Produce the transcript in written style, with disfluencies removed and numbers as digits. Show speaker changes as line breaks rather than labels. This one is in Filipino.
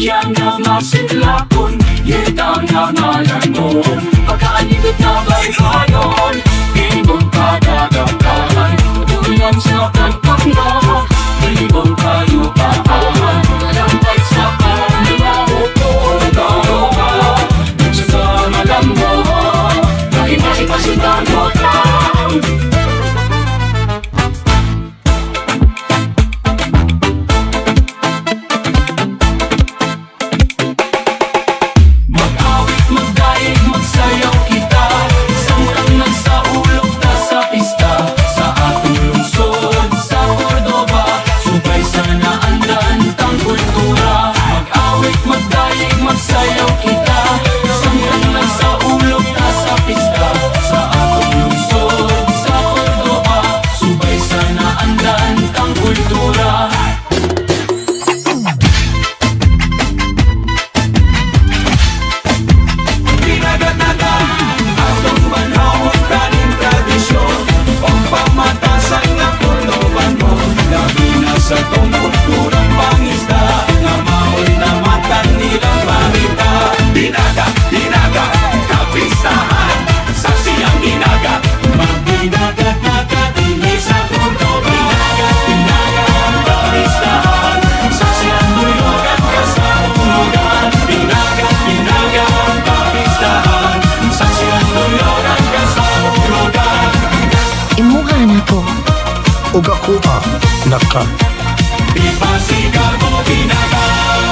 yang na masinlakon, yetang na malangon, pagkaanibig na baybayon, ibong kadagatan, dulang sa pagkakla, ibong kayupaan, lampas sa panglaho ko, nagawa, sa malam mo, nahimasipasintan mo lang. Magsayaw kita, samtang nagsaulog ta sa pista, sa atong lungsod, sa Cordoba, subay sana andan tang kultura. Mag-awit, magdayeg, magsayaw kita, samtang nagsaulog ta sa pista, sa atong lungsod, sa Cordoba, subay sana andan tang kultura. Sa tong kulturang pangisda, nga maol na matan nilang marita. Binaga, binaga, kapistahan, sa siyang ginaga. Magbinaga-naga, dili sa Cordoba. Binaga, binaga, kapistahan, sa siyang tuyogan, kasahulugan. Binaga, binaga, kapistahan, sa siyang tuyogan, kasahulugan.
Imuhan ako.
Ug ako naka
Ipasigaw mo binaga.